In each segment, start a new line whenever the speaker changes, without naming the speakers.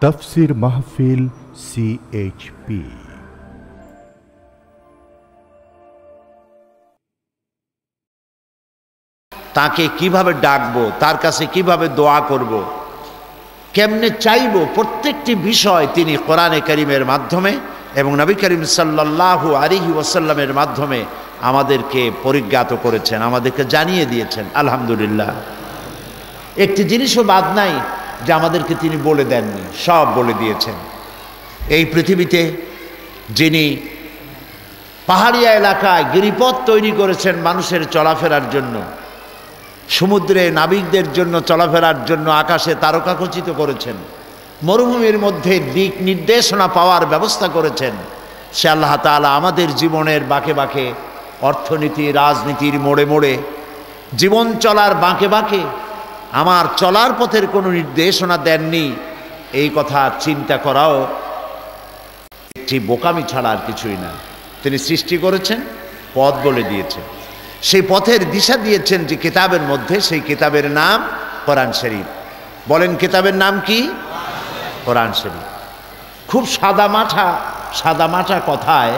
তাফসীর মাহফিল CHP।
তাকে কিভাবে ডাকবো, তার কাছে কিভাবে দোয়া করব, কেমনে চাইবো, প্রত্যেকটি বিষয় তিনি কোরআনে কারীমের মাধ্যমে এবং নবী করিম সাল্লাল্লাহু আলাইহি ওয়াসাল্লামের মাধ্যমে আমাদেরকে পরিজ্ঞাত করেছেন, আমাদেরকে জানিয়ে দিয়েছেন। আলহামদুলিল্লাহ, একটি জিনিসও বাদ নাই যে আমাদেরকে তিনি বলে দেননি, সব বলে দিয়েছেন। এই পৃথিবীতে যিনি পাহাড়িয়া এলাকায় গিরিপথ তৈরি করেছেন মানুষের চলাফেরার জন্য, সমুদ্রে নাবিকদের জন্য চলাফেরার জন্য আকাশে তারকাখচিত করেছেন, মরুভূমির মধ্যে দিক নির্দেশনা পাওয়ার ব্যবস্থা করেছেন, সে আল্লাহ তাআলা আমাদের জীবনের বাঁকে বাঁকে, অর্থনীতি রাজনীতির মোড়ে মোড়ে, জীবন চলার বাঁকে বাঁকে আমার চলার পথের কোনো নির্দেশনা দেননি, এই কথা চিন্তা করাও একটি বোকামি ছাড়া আর কিছুই না। তিনি সৃষ্টি করেছেন, পথ বলে দিয়েছেন, সেই পথের দিশা দিয়েছেন যে কিতাবের মধ্যে, সেই কিতাবের নাম কোরআন শরীফ। বলেন কিতাবের নাম কি? কোরআন শরীফ। খুব সাদা মাঠা কথায়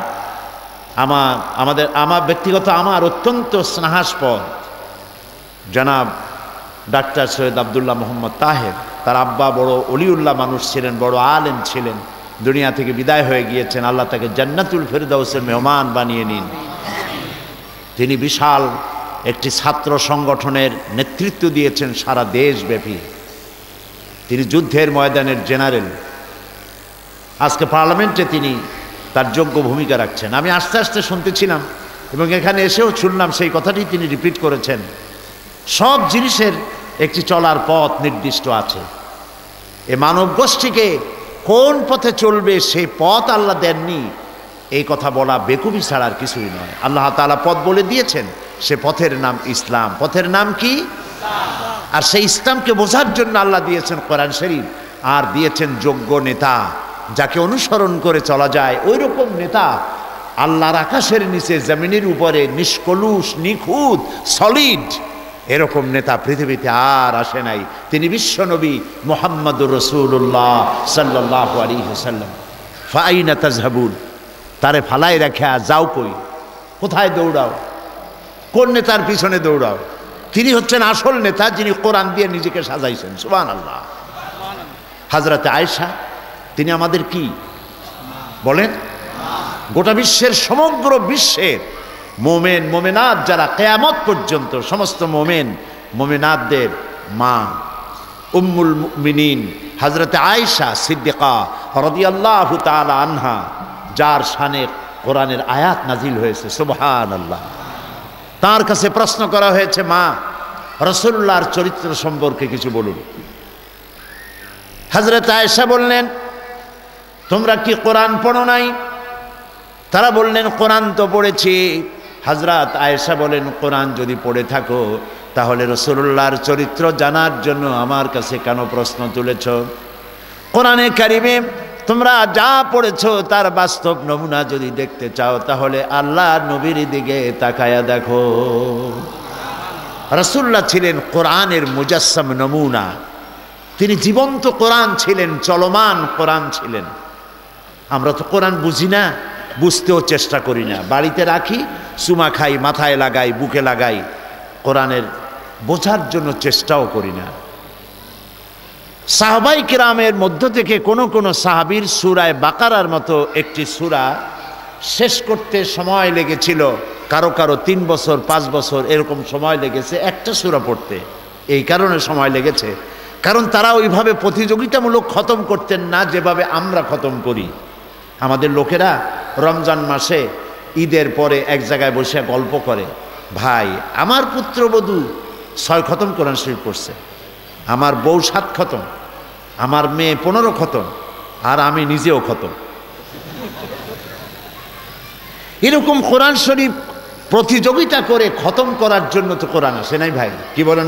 আমার ব্যক্তিগত আমার অত্যন্ত স্নেহাস্পদ জনাব ডাক্তার সৈয়দ আব্দুল্লাহ মোহাম্মদ তাহের, তার আব্বা বড় অলিউল্লাহ মানুষ ছিলেন, বড় আলেম ছিলেন, দুনিয়া থেকে বিদায় হয়ে গিয়েছেন। আল্লাহ তাকে জান্নাতুল ফেরদাউসের মেহমান বানিয়ে নিন। তিনি বিশাল একটি ছাত্র সংগঠনের নেতৃত্ব দিয়েছেন সারা দেশব্যাপী। তিনি যুদ্ধের ময়দানের জেনারেল। আজকে পার্লামেন্টে তিনি তার যোগ্য ভূমিকা রাখছেন। আমি আস্তে আস্তে শুনতেছিলাম এবং এখানে এসেও শুনলাম সেই কথাটি তিনি রিপিট করেছেন। সব জিনিসের একটি চলার পথ নির্দিষ্ট আছে। এ মানব গোষ্ঠীকে কোন পথে চলবে সেই পথ আল্লাহ দেননি, এই কথা বলা বেকুবি ছাড়া আর কিছুই নয়। আল্লাহ তাআলা পথ বলে দিয়েছেন, সে পথের নাম ইসলাম। পথের নাম কি? আর সেই ইসলামকে বোঝার জন্য আল্লাহ দিয়েছেন কোরআন শরীফ, আর দিয়েছেন যোগ্য নেতা, যাকে অনুসরণ করে চলা যায়। ওই রকম নেতা আল্লাহর আকাশের নিচে জমিনের উপরে নিষ্কলুষ, নিখুঁত, সলিড, এরকম নেতা পৃথিবীতে আর আসে নাই। তিনি বিশ্বনবী মুহাম্মদুর রাসূলুল্লাহ সাল্লাল্লাহু আলাইহি ওয়াসাল্লাম। ফাআইনা তাযহাবুন, তারে ফালাই রাখা যাও কই, কোথায় দৌড়াও, কোন নেতার পিছনে দৌড়াও? তিনি হচ্ছেন আসল নেতা, যিনি কোরআন দিয়ে নিজেকে সাজাইছেন। সুবহানাল্লাহ। হযরতে আয়েশা, তিনি আমাদের কি বলেন? গোটা বিশ্বের, সমগ্র বিশ্বের মোমেন মোমেনাত যারা কিয়ামত পর্যন্ত, সমস্ত মোমেন মোমেনাতদের মা, উম্মুল মুমিনিন হযরতে আয়েশা সিদ্দিকা রাদিয়াল্লাহু তাআলা আনহা, যার শানে কোরআনের আয়াত নাজিল হয়েছে। সুবহানাল্লাহ। তার কাছে প্রশ্ন করা হয়েছে, মা, রাসূলুল্লাহর চরিত্র সম্পর্কে কিছু বলুন। হযরত আয়েশা বললেন, তোমরা কি কোরআন পড়ো নাই? তারা বললেন, কোরআন তো পড়েছি। হযরত আয়েশা বলেন, কোরআন যদি পড়ে থাকো তাহলে রাসূলুল্লাহর চরিত্র জানার জন্য আমার কাছে কেন প্রশ্ন তুলেছ? কোরআনে কারিমে তোমরা যা পড়েছো তার বাস্তব নমুনা যদি দেখতে চাও তাহলে আল্লাহ নবীর দিকে তাকায়া দেখো। রাসূলুল্লাহ ছিলেন কোরআনের মুজাসসাম নমুনা। তিনি জীবন্ত কোরআন ছিলেন, চলমান কোরআন ছিলেন। আমরা তো কোরআন বুঝি না, বুঝতেও চেষ্টা করি না, বাড়িতে রাখি, চুমা খাই, মাথায় লাগাই, বুকে লাগাই, কোরআনের বোঝার জন্য চেষ্টাও করি না। সাহাবাই কিরামের মধ্য থেকে কোন কোন সাহাবীর সূরা বাকারার মতো একটি সূরা শেষ করতে সময় লেগেছিল, কারো কারো 3 বছর 5 বছর এরকম সময় লেগেছে একটা সূরা পড়তে। এই কারণে সময় লেগেছে, কারণ তারা ওইভাবে প্রতিযোগিতামূলক খতম করতেন না যেভাবে আমরা খতম করি। আমাদের লোকেরা রমজান মাসে ঈদের পরে এক জায়গায় বসে গল্প করে, ভাই আমার পুত্রবধূ 6 খতম কোরআন শরীফ পড়ছে, আমার বউ 7 খতম, আমার মেয়ে 15 খতম, আর আমি নিজেও খতম। এরকম কোরআন শরীফ প্রতিযোগিতা করে খতম করার জন্য তো কোরআন আসে নাই ভাই, কি বলেন?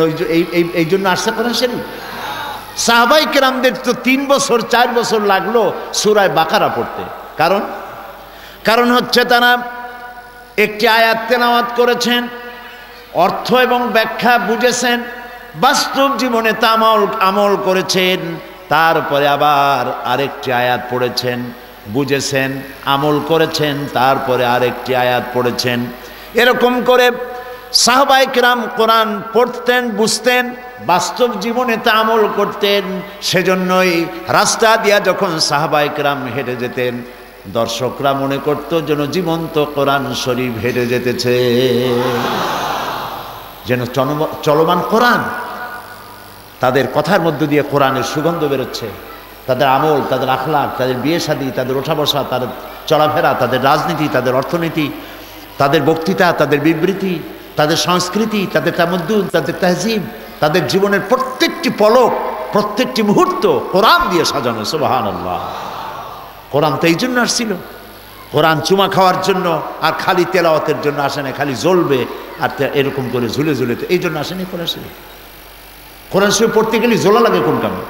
এই জন্য আসছে কোরআন শরীফ। সাহাবাই কেরামদের তো 3 বছর 4 বছর লাগলো সূরা বাকারা পড়তে। কারণ হচ্ছে তারা একটি আয়াত তেলাওয়াত করেছেন, অর্থ এবং ব্যাখ্যা বুঝেছেন, বাস্তব জীবনে তা আমল করেছেন, তারপরে আবার আরেকটি আয়াত পড়েছেন, বুঝেছেন, আমল করেছেন, তারপরে আরেকটি আয়াত পড়েছেন। এরকম করে সাহাবায়ে কেরাম কোরআন পড়তেন, বুঝতেন, বাস্তব জীবনে তা আমল করতেন। সেজন্যই রাস্তা দিয়া যখন সাহাবায়ে কেরাম হেঁটে যেতেন, দর্শকরা মনে করত যেন জীবন্ত কোরআন শরীফ হেঁটে যেতেছে, যেন চলমান কোরআন। তাদের কথার মধ্য দিয়ে কোরআনের সুগন্ধ বেরোচ্ছে। তাদের আমল, তাদের আখলাক, তাদের বিয়ে শাদী, তাদের ওঠা বসা, তাদের চলাফেরা, তাদের রাজনীতি, তাদের অর্থনীতি, তাদের বক্তৃতা, তাদের বিবৃতি, তাদের সংস্কৃতি, তাদের তামাদ্দুন, তাদের তাহজিব, তাদের জীবনের প্রত্যেকটি পলক, প্রত্যেকটি মুহূর্ত কোরআন দিয়ে সাজানো। সুবহানাল্লাহ। কোরআন তো এই জন্য আসছিল। কোরআন চুমা খাওয়ার জন্য আর খালি তেলাওয়াতের জন্য আসে না, খালি জ্বলবে আর এরকম করে ঝুলে ঝুলে, তো এই জন্য আসেনি কোরআন শরীফ। কোরআন শরীফ পড়তে গেলে জোলা লাগে কোন কামে?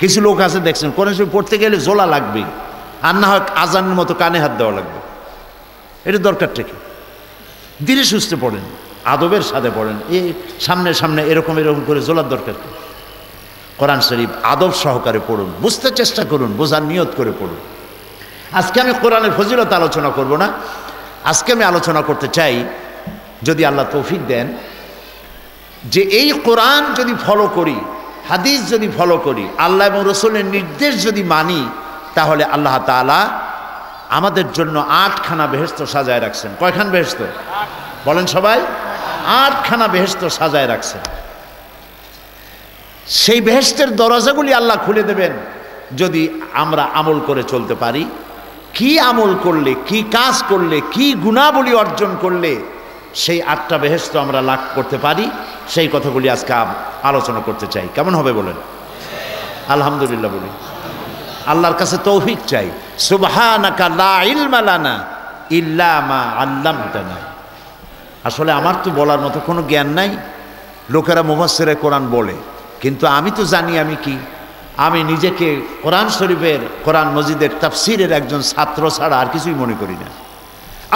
কিছু লোক আছে দেখছেন, কোরআন শরীফ পড়তে গেলে জোলা লাগবে, আর না হয় আজানের মতো কানে হাত দেওয়া লাগবে। এটা দরকারটা কি? ধীরে সুস্থে পড়েন, আদবের সাথে পড়েন, এই সামনে সামনে এরকম এরকম করে জোলার দরকার কি? কোরআন শরীফ আদব সহকারে পড়ুন, বুঝতে চেষ্টা করুন, বোঝার নিয়ত করে পড়ুন। আজকে আমি কোরআনের ফজিলত আলোচনা করব না, আজকে আমি আলোচনা করতে চাই, যদি আল্লাহ তৌফিক দেন, যে এই কোরআন যদি ফলো করি, হাদিস যদি ফলো করি, আল্লাহ এবং রসুলের নির্দেশ যদি মানি, তাহলে আল্লাহ তাআলা আমাদের জন্য 8খানা বেহেশত সাজায় রাখছেন। কয়খান বেহেশত বলেন সবাই? 8খানা বেহেশত সাজায় রাখছেন। সেই বেহেশতের দরজাগুলি আল্লাহ খুলে দেবেন যদি আমরা আমল করে চলতে পারি। কি আমল করলে, কি কাজ করলে, কি গুণাবলী অর্জন করলে সেই 8টা বেহেশত আমরা লাভ করতে পারি, সেই কথাগুলি আজকে আলোচনা করতে চাই। কেমন হবে বলেন? আলহামদুলিল্লাহ বলি। আল্লাহর কাছে তৌফিক চাই। সুবহানাকা লা ইলমা লানা ইল্লা মা আল্লামতানা। আসলে আমার তো বলার মতো কোনো জ্ঞান নাই। লোকেরা মুফাসসিরে কোরআন বলে, কিন্তু আমি তো জানি আমি কি। আমি নিজেকে কোরআন শরীফের, কোরআন মজিদের তাফসিরের একজন ছাত্র ছাড়া আর কিছুই মনে করি না।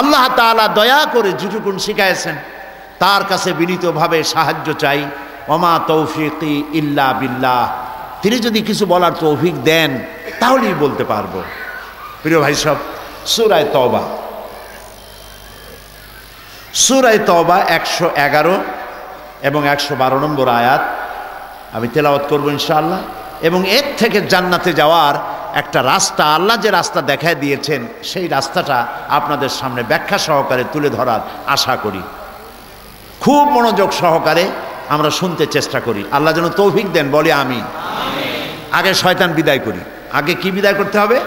আল্লাহ তাআলা দয়া করে যেটুকুন শিখাইছেন তার কাছে বিনীতভাবে সাহায্য চাই। ওমা তৌফিকি ইল্লা বিল্লাহ। তিনি যদি কিছু বলার তৌফিক দেন তাহলেই বলতে পারবো। প্রিয় ভাই সব, সূরা তওবা, সূরা তওবা 111 এবং 112 নম্বর আয়াত আমি তেলাওয়াত করবো ইনশাআল্লাহ। এবং এর থেকে জান্নাতে যাওয়ার একটা রাস্তা, আল্লাহ যে রাস্তা দেখায় দিয়েছেন, সেই রাস্তাটা আপনাদের সামনে ব্যাখ্যা সহকারে তুলে ধরার আশা করি। খুব মনোযোগ সহকারে আমরা শুনতে চেষ্টা করি। আল্লাহ যেন তৌফিক দেন, বলে আমিন। আগে শয়তান বিদায় করি। আগে কি বিদায় করতে হবে?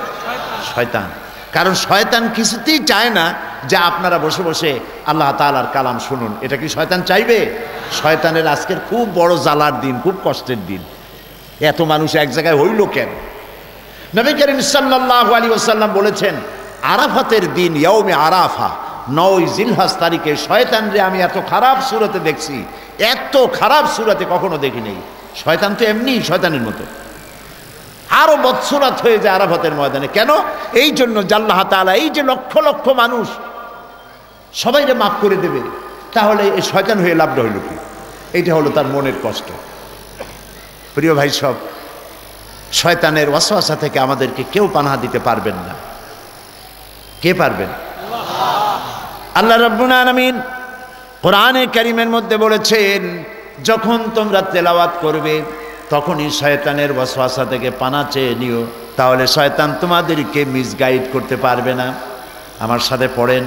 শয়তান। কারণ শয়তান কিছুতেই চায় না যে আপনারা বসে বসে আল্লাহ তাআলার কালাম শুনুন। এটা কি শয়তান চাইবে? শয়তানের আজকের খুব বড় জ্বালার দিন, খুব কষ্টের দিন। এত মানুষ এক জায়গায় হইল কেন? নবী করিম সাল্লাল্লাহু আলাইহি ওয়াসাল্লাম বলেছেন, আরাফাতের দিন, ইয়াউমে আরাফা, 9 জিলহজ তারিখে শয়তান রে আমি এত খারাপ সুরতে দেখছি, এত খারাপ সুরতে কখনো দেখি নেই। শয়তান তো এমনি শয়তানের মতো, আরো বদসুরাত হয়ে যায় আরাফাতের ময়দানে। কেন? এই জন্য আল্লাহ তাআলা এই যে লক্ষ লক্ষ মানুষ সবাইকে মাফ করে দেবে, তাহলে এই শয়তান হয়ে লাভ হইল কি? এইটা হলো তার মনের কষ্ট। প্রিয় ভাই সব, শয়তানের ওয়াসওয়াসা থেকে আমাদেরকে কেউ পানাহ দিতে পারবেন না। কে পারবেন? আল্লাহ রাব্বুল আলামিন কোরআনে কারীমের মধ্যে বলেছেন, যখন তোমরা তেলাওয়াত করবে তখনই শয়তানের ওয়াসওয়াসা থেকে পানাহ চেয়ে নিও, তাহলে শয়তান তোমাদেরকে মিসগাইড করতে পারবে না। আমার সাথে পড়েন,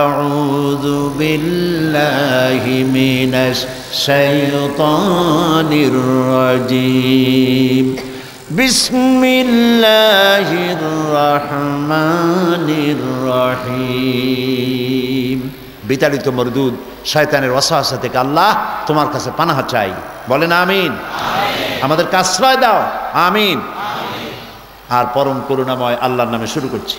আউযু বিল্লাহি মিনাশ শাইতানির রাজিম, বিসমিল্লাহির রহমানির রহিম। বিতাড়িত মরদুদ শয়তানের ওয়াসওয়াসা থেকে আল্লাহ তোমার কাছে পানাহ চাই। বলেন আমিন। আমাদেরকে আশ্রয় দাও, আমিন। আর পরম করুণাময় আল্লাহর নামে শুরু করছি।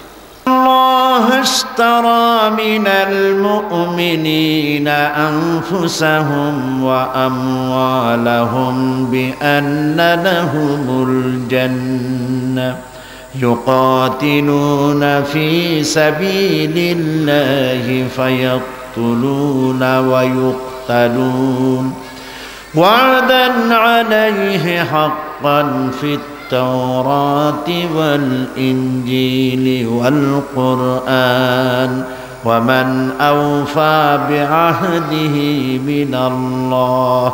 আল্লাহু ইশতারা মিনাল মুমিনিনা আনফুসাহুম ওয়া আমওয়ালাহুম বিআন্না লাহুমুল জান্নাহ ইউকাতিলুনা ফি সাবিলিল্লাহি ফায়াকতুলুনা ওয়া ইউকতালুন ওয়া'দান আলাইহি হাক্কান ফিত التوراة والإنجيل والقرآن ومن أوفى بعهده من الله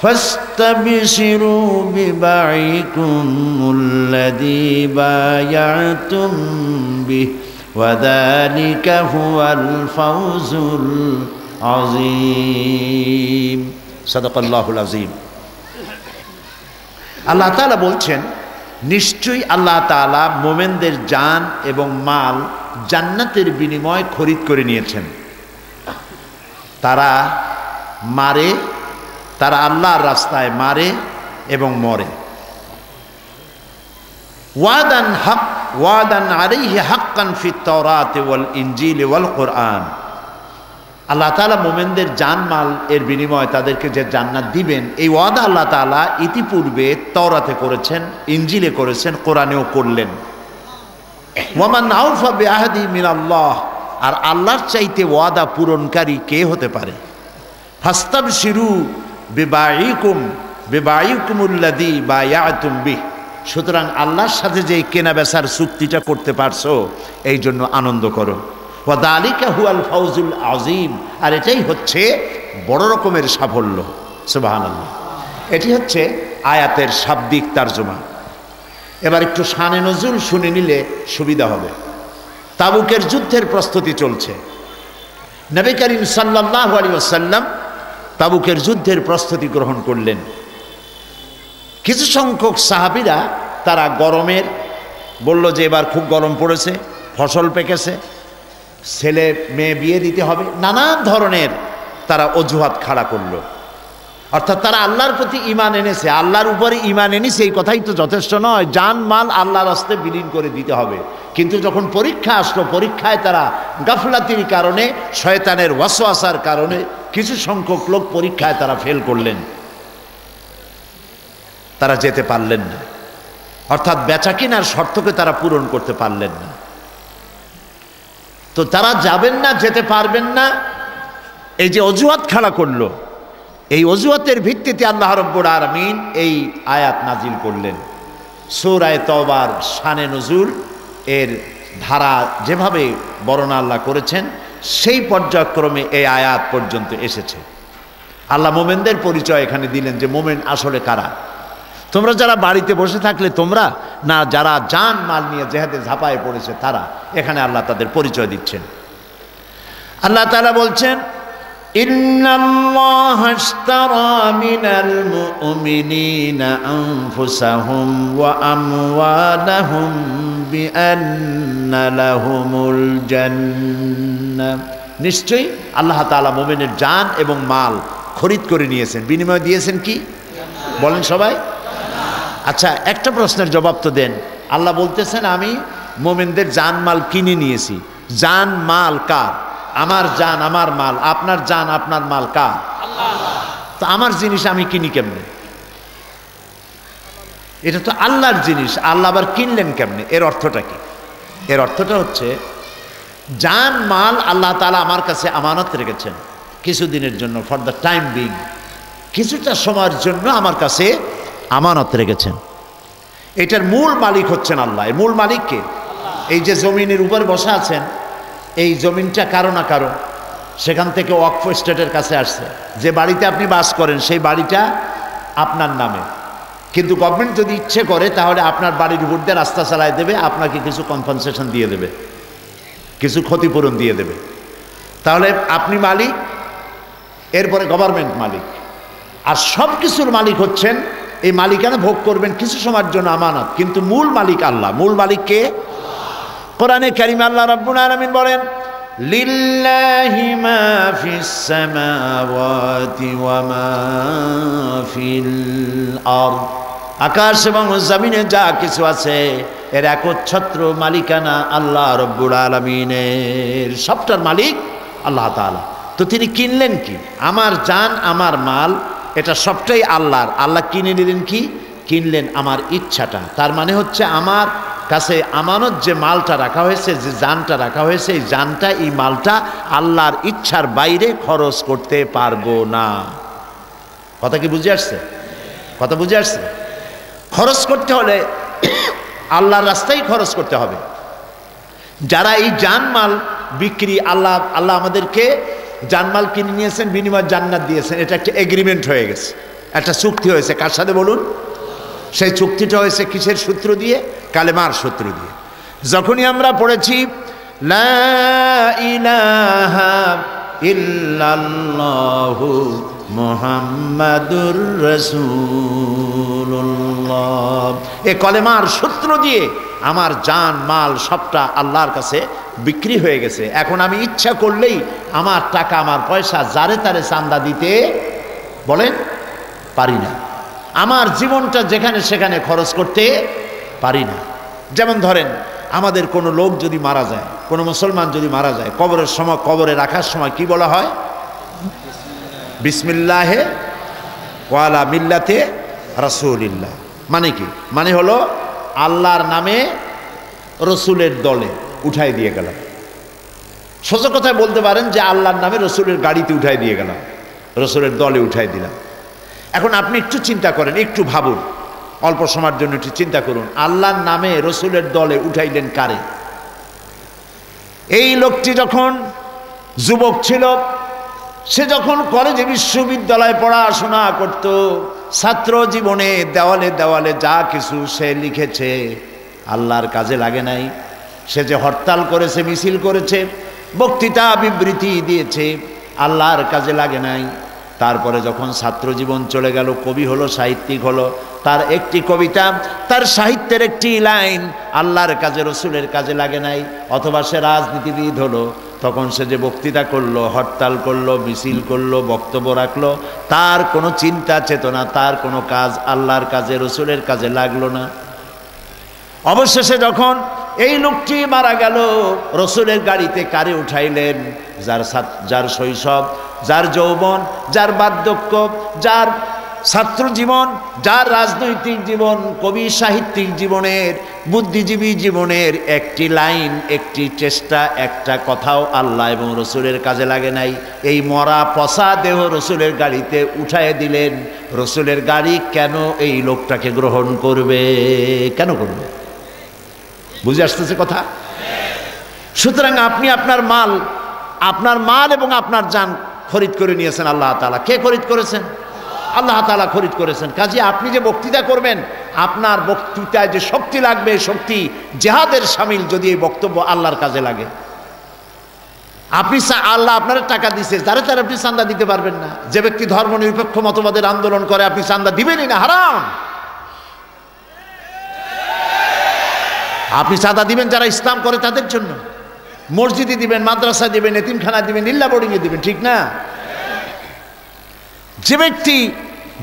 فاستبشروا ببيعكم الذي بايعتم به وذلك هو الفوز العظيم صدق الله العظيم। আল্লাহ তাআলা বলছেন, নিশ্চয়ই আল্লাহ তাআলা মোমেনদের জান এবং মাল জান্নাতের বিনিময়ে খরিদ করে নিয়েছেন। তারা মারে, তারা আল্লাহর রাস্তায় মারে এবং মরে। ওয়াদান হক ওয়াদান আলাইহি হাক্কান ফিত তাওরাতি ওয়াল ইনজিলি ওয়াল কোরআন। আল্লাহ তাআলা মোমেনদের জানমাল এর বিনিময়ে তাদেরকে যে জান্নাত দিবেন, এই ওয়াদা আল্লাহ তাআলা ইতিপূর্বে তাওরাতে করেছেন, ইনজিলে করেছেন, কোরআনেও করলেন। ওয়ামান আউফা বিআহদি মিনাল্লাহ, আর আল্লাহর চাইতে ওয়াদা পূরণকারী কে হতে পারে? ফাস্তাবশিরু বিবাইকুমুল্লাযী বায়াতুম বিহ, সুতরাং আল্লাহর সাথে যে কেনা বেচার চুক্তিটা করতে পারছো এই জন্য আনন্দ করো। ওয়া যালিকা হুয়াল ফাউজুল আযীম, আর এটাই হচ্ছে বড় রকমের সাফল্য। সুবহানাল্লাহ। এটি হচ্ছে আয়াতের শাব্দিক তরজমা। এবার একটু শানে নজুল শুনে নিলে সুবিধা হবে। তাবুকের যুদ্ধের প্রস্তুতি চলছে। নবী করিম সাল্লাল্লাহু আলাইহি ওয়াসাল্লাম তাবুকের যুদ্ধের প্রস্তুতি গ্রহণ করলেন। কিছু সংখ্যক সাহাবীরা তারা গরমের বলল যে এবার খুব গরম পড়েছে, ফসল পেকেছে, ছেলে মেয়ে বিয়ে দিতে হবে, নানান ধরনের তারা অজুহাত খাড়া করলো। অর্থাৎ তারা আল্লাহর প্রতি ঈমান এনেছে, আল্লাহর উপরে ঈমান এনেছে, এই কথাই তো যথেষ্ট নয়, জান মাল আল্লাহর রাস্তায় বিলীন করে দিতে হবে। কিন্তু যখন পরীক্ষা আসলো, পরীক্ষায় তারা গাফলাতির কারণে, শয়তানের ওয়াসওয়াসার কারণে কিছু সংখ্যক লোক পরীক্ষায় তারা ফেল করলেন, তারা যেতে পারলেন না। অর্থাৎ বেচা কিনার শর্তকে তারা পূরণ করতে পারলেন না। তো তারা যাবেন না, যেতে পারবেন না, এই যে অজুহাত খাড়া করলো, এই অজুহাতের ভিত্তিতে আল্লাহ রাব্বুল আলামিন এই আয়াত নাজিল করলেন। সূরা তাওবার শানে নজুল এর ধারা যেভাবে বর্ণনা আল্লাহ করেছেন, সেই পর্যায়ক্রমে এই আয়াত পর্যন্ত এসেছে। আল্লাহ মোমেনদের পরিচয় এখানে দিলেন যে মোমেন আসলে কারা। তোমরা যারা বাড়িতে বসে থাকলে তোমরা, না যারা জান মাল নিয়ে জেহাদে ঝাঁপায়ে পড়েছে তারা, এখানে আল্লাহ তাদের পরিচয় দিচ্ছেন। আল্লাহ তাআলা বলছেন, ইন্নাল্লাহা আশতারা মিনাল মুমিনিনা আনফুসাহুম ওয়া আমওয়ালাহুম বিআন্না লাহুমুল জান্নাহ, নিশ্চয়ই আল্লাহ তাআলা মুমিনের জান এবং মাল খরিদ করে নিয়েছেন, বিনিময় দিয়েছেন কি বলেন সবাই? আচ্ছা, একটা প্রশ্নের জবাব তো দেন। আল্লাহ বলতেছেন আমি মোমেনদের জান মাল কিনে নিয়েছি। জান মাল কার? আমার জান আমার মাল, আপনার জান আপনার মাল কার? তো আমার জিনিস আমি কিনি কেমনে? এটা তো আল্লাহর জিনিস, আল্লাহ আবার কিনলেন কেমনে? এর অর্থটা কি? এর অর্থটা হচ্ছে জান মাল আল্লাহ তাআলা আমার কাছে আমানত রেখেছেন কিছুদিনের জন্য, ফর দ্য টাইম বিং, কিছুটা সময়ের জন্য আমার কাছে আমানত রেখেছেন। এটার মূল মালিক হচ্ছেন আল্লাহ। এর মূল মালিক কে? এই যে জমিনের উপর বসা আছেন, এই জমিনটা কারো না কারো, সেখান থেকে ওয়াকফ স্টেটের কাছে আসছে। যে বাড়িতে আপনি বাস করেন সেই বাড়িটা আপনার নামে, কিন্তু গভর্নমেন্ট যদি ইচ্ছে করে তাহলে আপনার বাড়ির উপর দিয়ে রাস্তা চালায় দেবে, আপনাকে কিছু কম্পেনসেশন দিয়ে দেবে, কিছু ক্ষতিপূরণ দিয়ে দেবে। তাহলে আপনি মালিক, এরপরে গভর্নমেন্ট মালিক, আর সব কিছুর মালিক হচ্ছেন, এই মালিকানা ভোগ করবেন কিছু সময়ের জন্য আমানত, কিন্তু মূল মালিক আল্লাহ। মূল মালিক কে? কোরআনে কারিমে আল্লাহ রাব্বুল আলামিন বলেন, লিল্লাহি মা ফিস সামাওয়াতি ওয়া মা ফিল আরদ, আকাশ এবং জমিনে যা কিছু আছে এর একচ্ছত্র মালিকানা আল্লাহ রাব্বুল আলামিনের। সবটার মালিক আল্লাহ তাআলা। তো তিনি কিনলেন কি? আমার জান আমার মাল, এটা সবটাই আল্লাহর। আল্লাহ কিনে নিলেন কি? কিনলেন আমার ইচ্ছাটা। তার মানে হচ্ছে আমার কাছে আমানত যে মালটা রাখা হয়েছে, যে জানটা রাখা হয়েছে, এই জানটা, এই মালটা আল্লাহর ইচ্ছার বাইরে খরচ করতে পারবো না। কথা কি বুঝে আসছে? কথা বুঝে আসছে? খরচ করতে হলে আল্লাহর রাস্তায় খরচ করতে হবে। যারা এই জানমাল বিক্রি, আল্লাহ আমাদেরকে জানমাল কিনে নিয়েছেন, বিনিময় জান্নাত দিয়েছেন, এটা একটা এগ্রিমেন্ট হয়ে গেছে, একটা চুক্তি হয়েছে। কার সাথে বলুন? সেই চুক্তিটা হয়েছে কিসের সূত্র দিয়ে? কালেমার সূত্র দিয়ে। যখনই আমরা পড়েছি লা ইলাহা ইল্লাল্লাহু মুহাম্মাদুর রাসূলুল্লাহ, এই কলেমার সূত্র দিয়ে আমার জান মাল সবটা আল্লাহর কাছে বিক্রি হয়ে গেছে। এখন আমি ইচ্ছা করলেই আমার টাকা, আমার পয়সা যারে তারে চান্দা দিতে বলেন পারি না। আমার জীবনটা যেখানে সেখানে খরচ করতে পারি না। যেমন ধরেন, আমাদের কোনো লোক যদি মারা যায়, কোনো মুসলমান যদি মারা যায়, কবরের সময়, কবরে রাখার সময় কি বলা হয়? বিসমিল্লাহে ওয়ালা মিল্লাতে রাসূলিল্লাহ। মানে কি? মানে হলো আল্লাহর নামে রসুলের দলে উঠাই দিয়ে গেলাম। সোজা কথায় বলতে পারেন যে আল্লাহর নামে রসুলের গাড়িতে উঠাই দিয়ে গেলাম, রসুলের দলে উঠাই দিলাম। এখন আপনি একটু চিন্তা করেন, একটু ভাবুন, অল্প সময়ের জন্য একটু চিন্তা করুন, আল্লাহর নামে রসুলের দলে উঠাইলেন কারে? এই লোকটি যখন যুবক ছিল, সে যখন কলেজে বিশ্ববিদ্যালয়ে পড়াশোনা করত, ছাত্র জীবনে দেওয়ালে দেওয়ালে যা কিছু সে লিখেছে আল্লাহর কাজে লাগে নাই। সে যে হরতাল করেছে, মিছিল করেছে, বক্তৃতা বিবৃতি দিয়েছে, আল্লাহর কাজে লাগে নাই। তারপরে যখন ছাত্র জীবন চলে গেল, কবি হলো, সাহিত্যিক হলো, তার একটি কবিতা, তার সাহিত্যের একটি লাইন আল্লাহর কাজে, রসুলের কাজে লাগে নাই। অথবা সে রাজনীতিবিদ হলো, তখন সে যে বক্তৃতা করলো, হরতাল করলো, মিছিল করলো, বক্তব্য রাখলো, তার কোনো চিন্তা চেতনা, তার কোনো কাজ আল্লাহর কাজে, রসুলের কাজে লাগলো না। অবশেষে যখন এই লোকটি মারা গেল, রসুলের গাড়িতে কারে উঠাইলেন? যার শৈশব, যার যৌবন, যার বার্ধক্য, যার ছাত্র জীবন, যার রাজনৈতিক জীবন, কবি সাহিত্যিক জীবনের, বুদ্ধিজীবী জীবনের একটি লাইন, একটি চেষ্টা, একটা কথাও আল্লাহ এবং রসুলের কাজে লাগে নাই। এই মরা পচা দেহ রসুলের গাড়িতে উঠায় দিলেন। রসুলের গাড়ি কেন এই লোকটাকে গ্রহণ করবে? কেন করবে? বুঝে আসতেছে কথা? সুতরাং আপনি আপনার মাল এবং আপনার জান খরিদ করে নিয়েছেন আল্লাহ তাআলা। কে খরিদ করেছেন? আল্লাহ তাআলা খরিদ করেছেন। কাজে আপনি যে বক্তৃতা করবেন, আপনার বক্তৃতায় যে শক্তি লাগবে, শক্তি জিহাদের শামিল, যদি এই বক্তব্য আল্লাহর কাজে লাগে। আপনি আল্লাহ আপনার টাকা দিছে, যারে তার আপনি চান্দা দিতে পারবেন না। যে ব্যক্তি ধর্মনিরপেক্ষ মতবাদের আন্দোলন করে, আপনি চান্দা দিবেনই না, হারাম। আপনি চাঁদা দিবেন যারা ইসলাম করে তাদের জন্য, মসজিদে দিবেন, মাদ্রাসা দিবেন, এতিমখানা দিবেন, লিল্লা বোর্ডিংয়ে দিবেন, ঠিক না? যে ব্যক্তি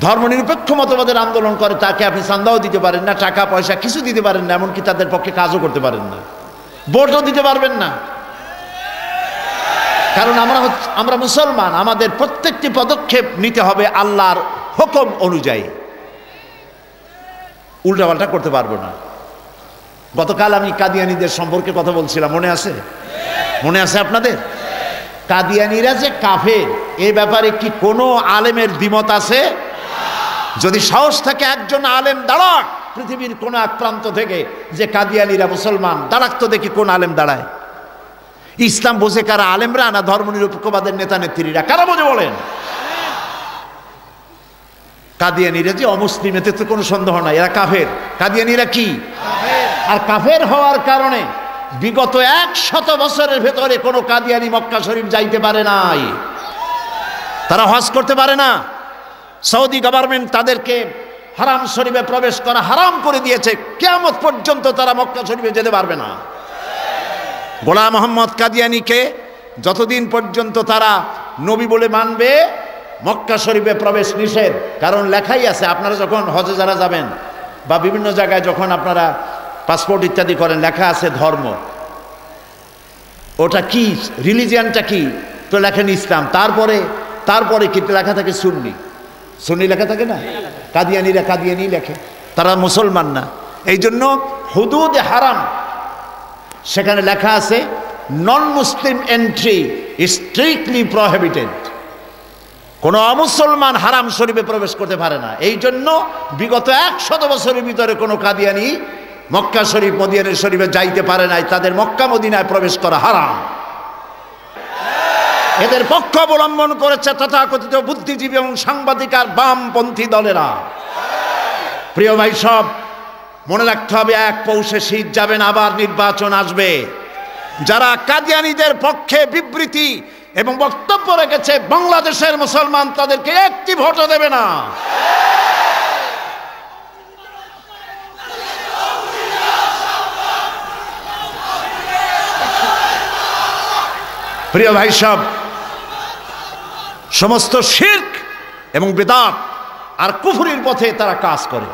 ধর্মনিরপেক্ষ মতবাদের আন্দোলন করে, তাকে আপনি চাঁদাও দিতে পারেন না, টাকা পয়সা কিছু দিতে পারেন না, এমনকি তাদের পক্ষে কাজও করতে পারেন না, ভোটও দিতে পারবেন না। কারণ আমরা মুসলমান, আমাদের প্রত্যেকটি পদক্ষেপ নিতে হবে আল্লাহর হুকুম অনুযায়ী, উল্টাপাল্টা করতে পারবো না। গতকাল আমি কাদিয়ানীদের সম্পর্কে কথা বলছিলাম, মনে আছে? মনে আছে আপনাদের? কাদিয়ানীরা যে কাফের, এই ব্যাপারে কি কোনো আলেমের দ্বিমত আছে? যদি সাহস থাকে একজন আলেম দাঁড়াক পৃথিবীর কোন এক প্রান্ত থেকে, যে কাদিয়ানীরা মুসলমান, দাঁড়াক তো দেখি কোন আলেম দাঁড়ায়। ইসলাম বোঝে কারা? আলেমরা না ধর্মনিরপেক্ষবাদের নেতা নেত্রীরা? কারা বোঝে বলেন? কাদিয়ানীরা যে অমুসলিম, এতে তো কোনো সন্দেহ নাই, এরা কাফের। কাদিয়ানীরা কি? আর কাফের হওয়ার কারণে বিগত 100 বছরের ভেতরে কোনো কাদিয়ানী মক্কা শরীফ যাইতে পারে নাই, তারা হজ করতে পারে না। সৌদি গভর্নমেন্ট তাদেরকে হারাম শরীফে প্রবেশ করা হারাম করে দিয়েছে, কিয়ামত পর্যন্ত তারা মক্কা শরীফে যেতে পারবে না। গোলাম মোহাম্মদ কাদিয়ানীকে যতদিন পর্যন্ত তারা নবী বলে মানবে, মক্কা শরীফে প্রবেশ নিষেধ। কারণ লেখাই আছে, আপনারা যখন হজে যারা যাবেন বা বিভিন্ন জায়গায় যখন আপনারা পাসপোর্ট ইত্যাদি করেন, লেখা আছে ধর্ম। ওটা কি? রিলিজিয়ানটা কি? তো লেখেন ইসলাম। তারপরে কি লেখা থাকে? সুন্নি লেখা থাকে না? কাদিয়ানীরা কাদিয়ানি লেখে, তারা মুসলমান না। এই জন্য হুদুদ হারাম, সেখানে লেখা আছে নন মুসলিম এন্ট্রি স্ট্রিক্টলি প্রহিবিটেড। কোনো অমুসলমান হারাম শরীফে প্রবেশ করতে পারে না। এই জন্য বিগত 100 বছরের ভিতরে কোনো কাদিয়ানি মক্কা শরীফ মদিনা শরীফে যাইতে পারে নাই, তাদের মক্কা মদিনায় প্রবেশ করা হারাম। এদের পক্ষ অবলম্বন করেছে তথাকথিত বুদ্ধিজীবী এবং সাংবাদিক আর বামপন্থী দলেরা। প্রিয় ভাই সব, মনে রাখতে হবে, 1 পৌষে শীত যাবে না, আবার নির্বাচন আসবে। যারা কাদিয়ানীদের পক্ষে বিবৃতি এবং বক্তব্য রেখেছে, বাংলাদেশের মুসলমান তাদেরকে একটি ভোটও দেবে না। প্রিয় ভাই সব, সমস্ত শিরক এবং বিদআত আর কুফরির পথে তারা কাজ করে।